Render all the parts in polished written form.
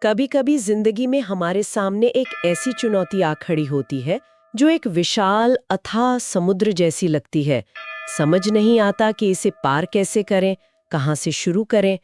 कभी कभी जिंदगी में हमारे सामने एक ऐसी चुनौती आ खड़ी होती है जो एक विशाल अथाह समुद्र जैसी लगती है। समझ नहीं आता कि इसे पार कैसे करें, कहाँ से शुरू करें।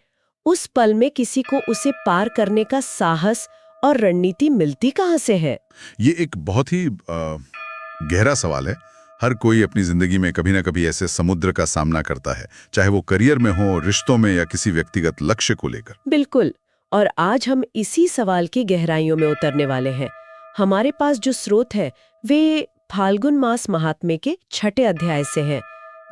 उस पल में किसी को उसे पार करने का साहस और रणनीति मिलती कहाँ से है? ये एक बहुत ही गहरा सवाल है। हर कोई अपनी जिंदगी में कभी ना कभी ऐसे समुद्र का सामना करता है, चाहे वो करियर में हो, रिश्तों में या किसी व्यक्तिगत लक्ष्य को लेकर। बिल्कुल। और आज हम इसी सवाल की गहराइयों में उतरने वाले हैं। हमारे पास जो स्रोत है वे फाल्गुन मास महात्म्य के 6 अध्याय से है।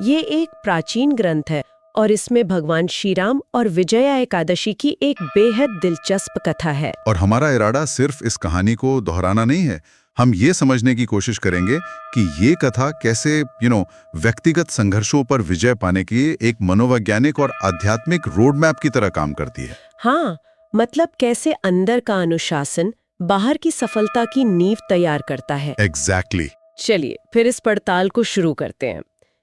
ये एक प्राचीन ग्रंथ है और इसमें भगवान श्री राम और विजया एकादशी की एक बेहद दिलचस्प कथा है। और हमारा इरादा सिर्फ इस कहानी को दोहराना नहीं है। हम ये समझने की कोशिश करेंगे कि ये कथा कैसे व्यक्तिगत संघर्षों पर विजय पाने की एक मनोवैज्ञानिक और आध्यात्मिक रोड मैप की तरह काम करती है। हाँ, मतलब कैसे अंदर का अनुशासन बाहर की सफलता की नींव तैयार करता है। एग्जैक्टली। चलिए फिर इस पड़ताल को शुरू करते हैं।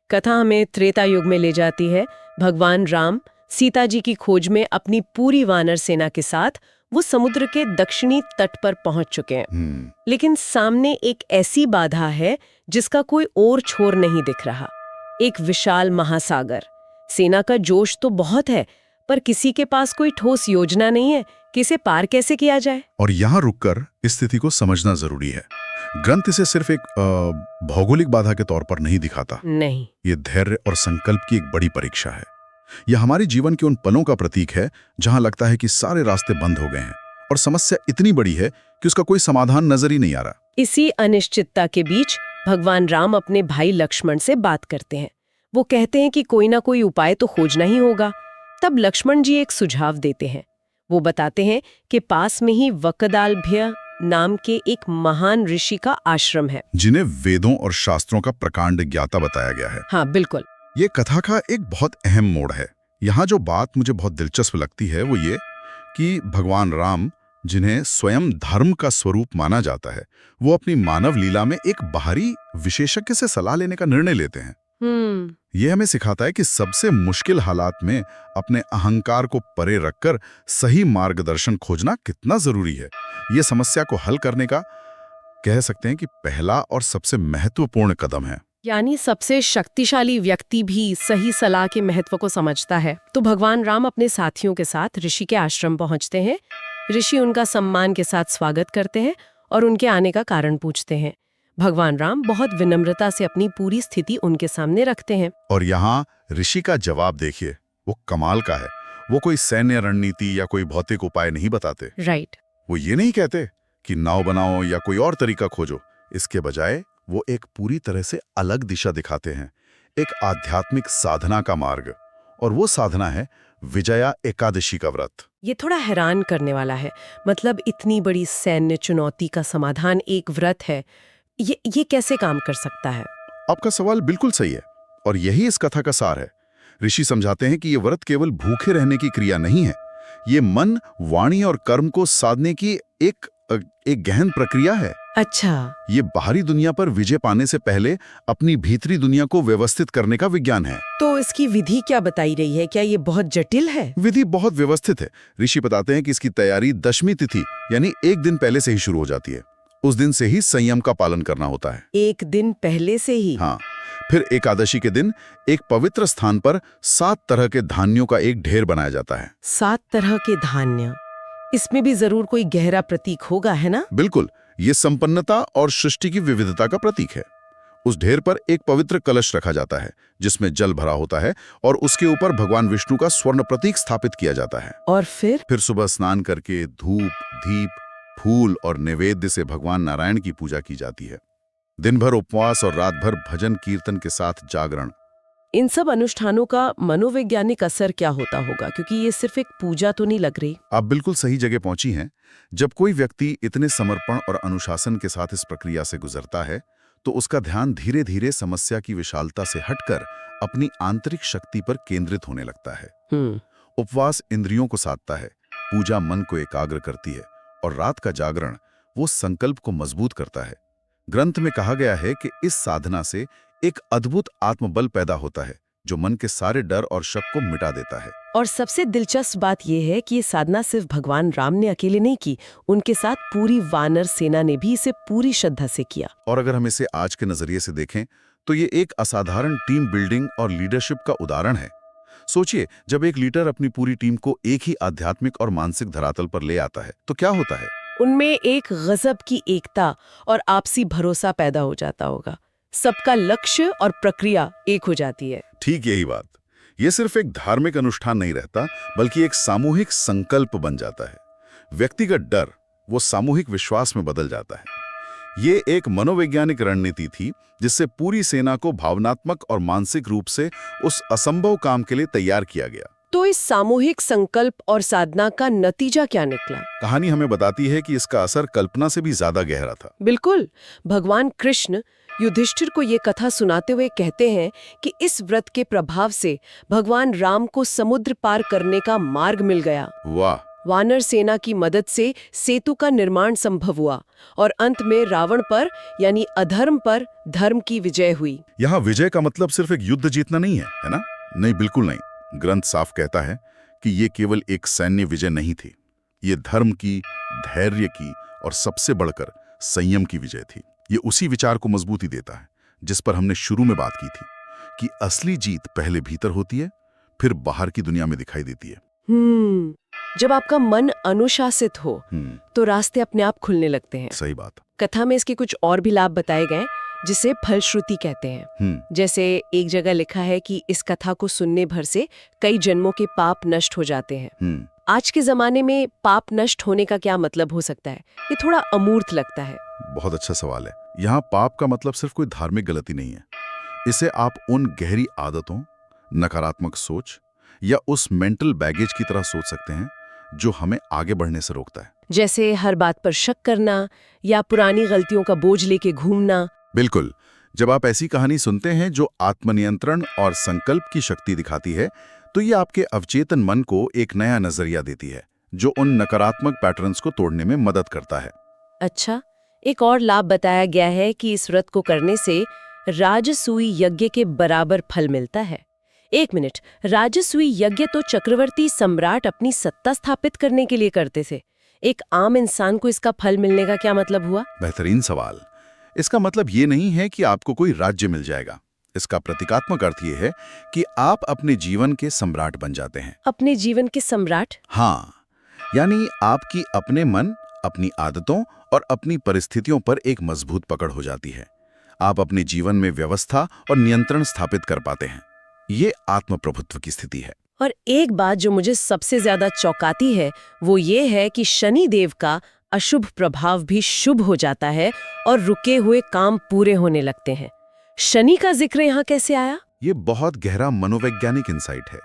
कथा हमें त्रेता युग में ले जाती है। भगवान राम सीता जी की खोज में अपनी पूरी वानर सेना के साथ वो समुद्र के दक्षिणी तट पर पहुंच चुके हैं। लेकिन सामने एक ऐसी बाधा है जिसका कोई और छोर नहीं दिख रहा। एक विशाल महासागर। सेना का जोश तो बहुत है, पर किसी के पास कोई ठोस योजना नहीं है कि इसे पार कैसे किया जाए। और यहाँ रुककर इस स्थिति को समझना जरूरी है। ग्रंथ इसे सिर्फ एक भौगोलिक बाधा के तौर पर नहीं दिखाता। नहीं, ये धैर्य और संकल्प की एक बड़ी परीक्षा है। यह हमारे जीवन के उन पलों का प्रतीक है जहां लगता है कि सारे रास्ते बंद हो गए हैं और समस्या इतनी बड़ी है कि उसका कोई समाधान नजर ही नहीं आ रहा। इसी अनिश्चितता के बीच भगवान राम अपने भाई लक्ष्मण से बात करते हैं। वो कहते हैं कि कोई ना कोई उपाय तो खोजना ही होगा। तब लक्ष्मण जी एक सुझाव देते हैं। वो बताते हैं कि पास में ही वकदालभ्य नाम के एक महान ऋषि का आश्रम है, जिन्हें वेदों और शास्त्रों का प्रकांड ज्ञाता बताया गया है। हाँ बिल्कुल। ये कथा का एक बहुत अहम मोड़ है। यहाँ जो बात मुझे बहुत दिलचस्प लगती है वो ये कि भगवान राम, जिन्हें स्वयं धर्म का स्वरूप माना जाता है, वो अपनी मानव लीला में एक बाहरी विशेषज्ञ से सलाह लेने का निर्णय लेते हैं। ये हमें सिखाता है कि सबसे मुश्किल हालात में अपने अहंकार को परे रखकर सही मार्गदर्शन खोजना कितना जरूरी है। ये समस्या को हल करने का, कह सकते हैं कि पहला और सबसे महत्वपूर्ण कदम है। यानी सबसे शक्तिशाली व्यक्ति भी सही सलाह के महत्व को समझता है। तो भगवान राम अपने साथियों के साथ ऋषि के आश्रम पहुंचते हैं। ऋषि उनका सम्मान के साथ स्वागत करते हैं और उनके आने का कारण पूछते हैं। भगवान राम बहुत विनम्रता से अपनी पूरी स्थिति उनके सामने रखते हैं। और यहाँ ऋषि का जवाब देखिए, वो कमाल का है। वो कोई सैन्य रणनीति या कोई भौतिक उपाय नहीं बताते। राइट। वो ये नहीं कहते कि नाव बनाओ या कोई और तरीका खोजो। इसके बजाय वो एक पूरी तरह से अलग दिशा दिखाते हैं, एक आध्यात्मिक साधना का मार्ग। और वो साधना है विजया एकादशी का व्रत। ये थोड़ा हैरान करने वाला है। मतलब इतनी बड़ी सैन्य चुनौती का समाधान एक व्रत है। ये कैसे काम कर सकता है? आपका सवाल बिल्कुल सही है और यही इस कथा का सार है। ऋषि समझाते हैं कि ये व्रत केवल भूखे रहने की क्रिया नहीं है। ये मन, वाणी और कर्म को साधने की एक गहन प्रक्रिया है। अच्छा। ये बाहरी दुनिया पर विजय पाने से पहले अपनी भीतरी दुनिया को व्यवस्थित करने का विज्ञान है। तो इसकी विधि क्या बताई रही है? क्या ये बहुत जटिल है? विधि बहुत व्यवस्थित है। ऋषि बताते हैं कि इसकी तैयारी दशमी तिथि यानी एक दिन पहले से ही शुरू हो जाती है। उस दिन से ही संयम का पालन करना होता है। एक दिन पहले से ही? हाँ। फिर एकादशी के दिन एक पवित्र स्थान पर 7 तरह के धान्यों का एक ढेर बनाया जाता है। 7 तरह के धान्य? इसमें भी जरूर कोई गहरा प्रतीक होगा, है ना? बिल्कुल। ये संपन्नता और सृष्टि की विविधता का प्रतीक है। उस ढेर पर एक पवित्र कलश रखा जाता है जिसमें जल भरा होता है और उसके ऊपर भगवान विष्णु का स्वर्ण प्रतीक स्थापित किया जाता है। और फिर सुबह स्नान करके धूप, दीप, फूल और नैवेद्य से भगवान नारायण की पूजा की जाती है। दिन भर उपवास और रात भर भजन कीर्तन के साथ जागरण। इन सब अनुष्ठानों का मनोवैज्ञानिक असर क्या होता होगा? क्योंकि ये सिर्फ एक पूजा तो नहीं लग रही। आप बिल्कुल सही जगह पहुंची हैं। जब कोई व्यक्ति इतने समर्पण और अनुशासन के साथ इस प्रक्रिया से गुजरता है तो उसका ध्यान धीरे धीरे समस्या की विशालता से हटकर अपनी आंतरिक शक्ति पर केंद्रित होने लगता है। उपवास इंद्रियों को साधता है, पूजा मन को एकाग्र करती है और रात का जागरण वो संकल्प को मजबूत करता है। ग्रंथ में कहा गया है कि इस साधना से एक अद्भुत आत्मबल पैदा होता है जो मन के सारे डर और शक को मिटा देता है। और सबसे दिलचस्प बात यह है कि ये साधना सिर्फ भगवान राम ने अकेले नहीं की, उनके साथ पूरी वानर सेना ने भी इसे पूरी श्रद्धा से किया। और अगर हम इसे आज के नजरिए से देखें तो ये एक असाधारण टीम बिल्डिंग और लीडरशिप का उदाहरण है। सोचिए, जब एक लीडर अपनी पूरी टीम को एक ही आध्यात्मिक और मानसिक धरातल पर ले आता है तो क्या होता है? उनमें एक गजब की एकता और आपसी भरोसा पैदा हो जाता होगा। सबका लक्ष्य और प्रक्रिया एक हो जाती है। ठीक यही बात। ये सिर्फ एक धार्मिक अनुष्ठान नहीं रहता, बल्कि एक सामूहिक संकल्प बन जाता है। व्यक्तिगत डर वो सामूहिक विश्वास में बदल जाता है। ये एक मनोवैज्ञानिक रणनीति थी जिससे पूरी सेना को भावनात्मक और मानसिक रूप से उस असंभव काम के लिए तैयार किया गया। तो इस सामूहिक संकल्प और साधना का नतीजा क्या निकला? कहानी हमें बताती है कि इसका असर कल्पना से भी ज्यादा गहरा था। बिल्कुल। भगवान कृष्ण युधिष्ठिर को ये कथा सुनाते हुए कहते हैं कि इस व्रत के प्रभाव से भगवान राम को समुद्र पार करने का मार्ग मिल गया। वाह! वानर सेना की मदद से सेतु का निर्माण संभव हुआ और अंत में रावण पर यानी अधर्म पर धर्म की विजय हुई। यहाँ विजय का मतलब सिर्फ एक युद्ध जीतना नहीं है ना? नहीं, बिल्कुल नहीं। ग्रंथ साफ कहता है कि ये केवल एक सैन्य विजय नहीं थी। ये धर्म की, धैर्य की और सबसे बढ़कर संयम की विजय थी। ये उसी विचार को मजबूती देता है जिस पर हमने शुरू में बात की थी कि असली जीत पहले भीतर होती है, फिर बाहर की दुनिया में दिखाई देती है। जब आपका मन अनुशासित हो तो रास्ते अपने आप खुलने लगते हैं। सही बात। कथा में इसके कुछ और भी लाभ बताए गए जिसे फलश्रुति कहते हैं। जैसे एक जगह लिखा है कि इस कथा को सुनने भर से कई जन्मों के पाप नष्ट हो जाते हैं। आज के जमाने में पाप नष्ट होने का क्या मतलब हो सकता है? ये थोड़ा अमूर्त लगता है। बहुत अच्छा सवाल है। यहाँ पाप का मतलब सिर्फ कोई धार्मिक गलती नहीं है। इसे आप उन गहरी आदतों, नकारात्मक सोच या उस मेंटल बैगेज की तरह सोच सकते हैं जो हमें आगे बढ़ने से रोकता है। जैसे हर बात पर शक करना या पुरानी गलतियों का बोझ लेके घूमना। बिल्कुल। जब आप ऐसी कहानी सुनते हैं जो आत्मनियंत्रण और संकल्प की शक्ति दिखाती है, तो ये आपके अवचेतन मन को एक नया नजरिया देती है जो उन नकारात्मक पैटर्न्स को तोड़ने में मदद करता है। अच्छा, एक और लाभ बताया गया है कि इस व्रत को करने से राजसूय यज्ञ के बराबर फल मिलता है। एक मिनट, राजसूय यज्ञ तो चक्रवर्ती सम्राट अपनी सत्ता स्थापित करने के लिए करते थे। एक आम इंसान को इसका फल मिलने का क्या मतलब हुआ? बेहतरीन सवाल। इसका मतलब ये नहीं है कि आपको कोई राज्य मिल जाएगा। इसका प्रतीकात्मक अर्थ ये है कि आप अपने जीवन के सम्राट बन जाते हैं। अपने जीवन के सम्राट? हाँ, यानी आपकी अपने मन, अपनी आदतों और अपनी परिस्थितियों पर एक मजबूत पकड़ हो जाती है। आप अपने जीवन में व्यवस्था और नियंत्रण स्थापित कर पाते हैं। ये आत्मप्रभुत्व की स्थिति है। और एक बात जो मुझे सबसे ज्यादा चौंकाती है वो ये है कि शनि देव का अशुभ प्रभाव भी शुभ हो जाता है और रुके हुए काम पूरे होने लगते हैं। शनि का जिक्र यहाँ कैसे आया? ये बहुत गहरा मनोवैज्ञानिक इंसाइट है।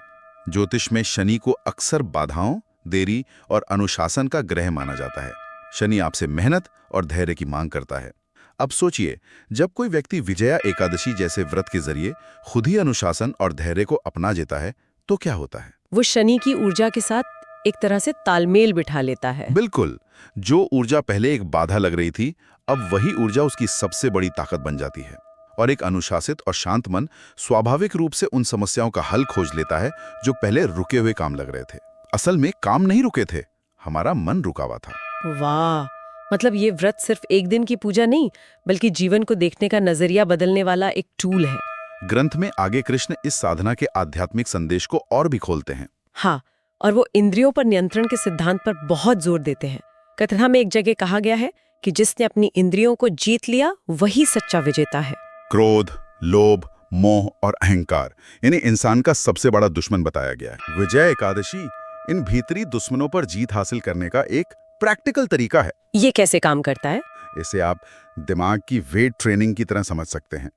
ज्योतिष में शनि को अक्सर बाधाओं, देरी और अनुशासन का ग्रह माना जाता है। शनि आपसे मेहनत और धैर्य की मांग करता है। अब सोचिए, जब कोई व्यक्ति विजया एकादशी जैसे व्रत के जरिए खुद ही अनुशासन और धैर्य को अपना लेता है तो क्या होता है? वो शनि की ऊर्जा के साथ एक तरह से तालमेल बिठा लेता है। बिल्कुल। जो ऊर्जा पहले एक बाधा लग रही थी, अब वही ऊर्जा उसकी सबसे बड़ी ताकत बन जाती है। और एक अनुशासित और शांत मन स्वाभाविक रूप से उन समस्याओं का हल खोज लेता है जो पहले रुके हुए काम लग रहे थे। असल में काम नहीं रुके थे, हमारा मन रुका हुआ था। वाह, मतलब ये व्रत सिर्फ एक दिन की पूजा नहीं बल्कि जीवन को देखने का नजरिया बदलने वाला एक टूल है। ग्रंथ में आगे कृष्ण इस साधना के आध्यात्मिक संदेश को और भी खोलते हैं। हाँ, और वो इंद्रियों पर नियंत्रण के सिद्धांत पर बहुत जोर देते हैं। कथा में एक जगह कहा गया है कि जिसने अपनी इंद्रियों को जीत लिया वही सच्चा विजेता है। क्रोध, लोभ, मोह और अहंकार इन्हें इंसान का सबसे बड़ा दुश्मन बताया गया है। विजय एकादशी इन भीतरी दुश्मनों पर जीत हासिल करने का एक प्रैक्टिकल तरीका है। ये कैसे काम करता है? इसे आप दिमाग की वेट ट्रेनिंग की तरह समझ सकते हैं।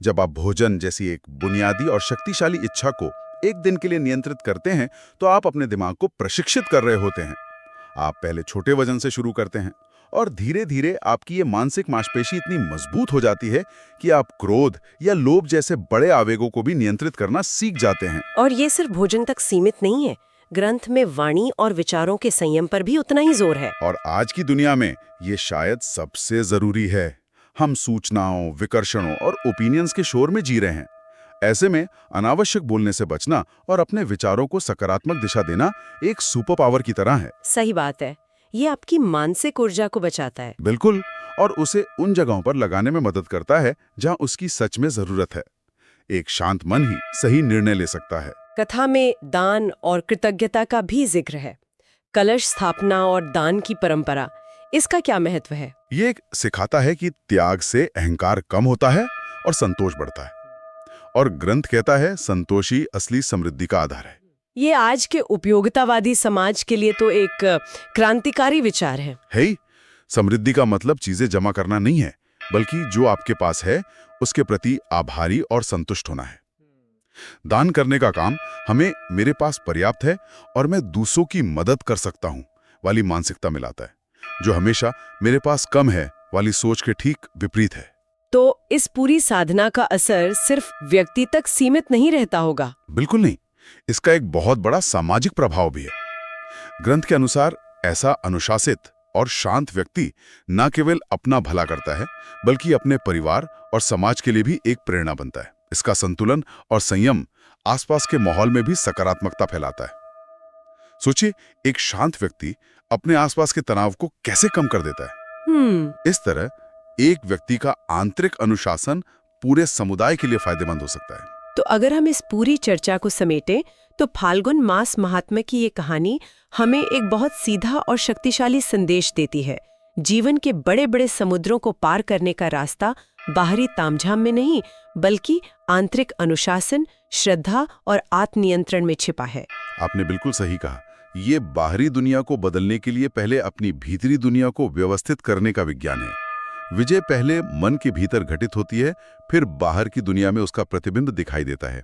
जब आप भोजन जैसी एक बुनियादी और शक्तिशाली इच्छा को एक दिन के लिए नियंत्रित करते हैं तो आप अपने दिमाग को प्रशिक्षित कर रहे होते हैं। आप पहले छोटे वजन से शुरू करते हैं और धीरे धीरे आपकी ये मानसिक मांसपेशी इतनी मजबूत हो जाती है कि आप क्रोध या लोभ जैसे बड़े आवेगों को भी नियंत्रित करना सीख जाते हैं। और ये सिर्फ भोजन तक सीमित नहीं है, ग्रंथ में वाणी और विचारों के संयम पर भी उतना ही जोर है। और आज की दुनिया में ये शायद सबसे जरूरी है। हम सूचनाओं, विकर्षणों और ओपिनियंस के शोर में जी रहे हैं। ऐसे में अनावश्यक बोलने से बचना और अपने विचारों को सकारात्मक दिशा देना एक सुपर पावर की तरह है। सही बात है। ये आपकी मानसिक ऊर्जा को बचाता है। बिल्कुल, और उसे उन जगहों पर लगाने में मदद करता है जहां उसकी सच में जरूरत है। एक शांत मन ही सही निर्णय ले सकता है। कथा में दान और कृतज्ञता का भी जिक्र है। कलश स्थापना और दान की परंपरा, इसका क्या महत्व है? ये एक सिखाता है कि त्याग से अहंकार कम होता है और संतोष बढ़ता है। और ग्रंथ कहता है संतोषी असली समृद्धि का आधार है। ये आज के उपयोगितावादी समाज के लिए तो एक क्रांतिकारी विचार है। ही समृद्धि का मतलब चीजें जमा करना नहीं है, बल्कि जो आपके पास है उसके प्रति आभारी और संतुष्ट होना है। दान करने का काम हमें मेरे पास पर्याप्त है और मैं दूसरों की मदद कर सकता हूं वाली मानसिकता मिलाता है, जो हमेशा मेरे पास कम है वाली सोच के ठीक विपरीत है। तो इस पूरी साधना का असर सिर्फ व्यक्ति तक सीमित नहीं रहता होगा? बिल्कुल नहीं, इसका एक बहुत बड़ा सामाजिक प्रभाव भी है। ग्रंथ के अनुसार ऐसा अनुशासित और शांत व्यक्ति न केवल अपना भला करता है, बल्कि अपने परिवार और समाज के लिए भी एक प्रेरणा बनता है। इसका संतुलन और संयम आसपास के माहौल में भी सकारात्मकता फैलाता है। सोचिए, एक शांत व्यक्ति अपने आसपास के तनाव को कैसे कम कर देता है। इस तरह एक व्यक्ति का आंतरिक अनुशासन पूरे समुदाय के लिए फायदेमंद हो सकता है। तो अगर हम इस पूरी चर्चा को समेटें, तो फाल्गुन मास महात्म्य की ये कहानी हमें एक बहुत सीधा और शक्तिशाली संदेश देती है। जीवन के बड़े बड़े समुद्रों को पार करने का रास्ता बाहरी तामझाम में नहीं, बल्कि आंतरिक अनुशासन, श्रद्धा और आत्मनियंत्रण में छिपा है। आपने बिल्कुल सही कहा। ये बाहरी दुनिया को बदलने के लिए पहले अपनी भीतरी दुनिया को व्यवस्थित करने का विज्ञान है। विजय पहले मन के भीतर घटित होती है, फिर बाहर की दुनिया में उसका प्रतिबिंब दिखाई देता है।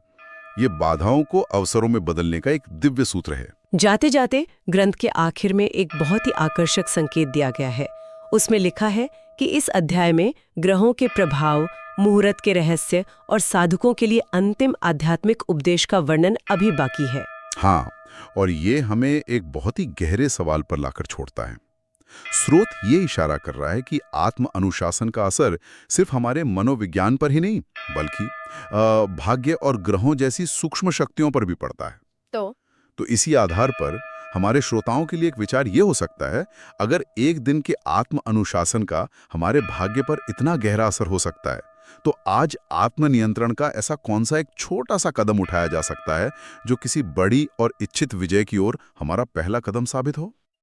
ये बाधाओं को अवसरों में बदलने का एक दिव्य सूत्र है। जाते जाते ग्रंथ के आखिर में एक बहुत ही आकर्षक संकेत दिया गया है। उसमें लिखा है कि इस अध्याय में ग्रहों के प्रभाव, मुहूर्त के रहस्य और साधकों के लिए अंतिम आध्यात्मिक उपदेश का वर्णन अभी बाकी है। हाँ, और ये हमें एक बहुत ही गहरे सवाल पर लाकर छोड़ता है। स्रोत ये इशारा कर रहा है कि आत्म अनुशासन का असर सिर्फ हमारे मनोविज्ञान पर ही नहीं, बल्कि भाग्य और ग्रहों जैसी सूक्ष्म शक्तियों पर भी पड़ता है। तो इसी आधार पर हमारे श्रोताओं के लिए एक विचार ये हो सकता है, अगर एक दिन के आत्म अनुशासन का हमारे भाग्य पर इतना गहरा असर हो सकता है, तो आज आत्मनियंत्रण का ऐसा कौन सा एक छोटा सा कदम उठाया जा सकता है जो किसी बड़ी और इच्छित विजय की ओर हमारा पहला कदम साबित हो।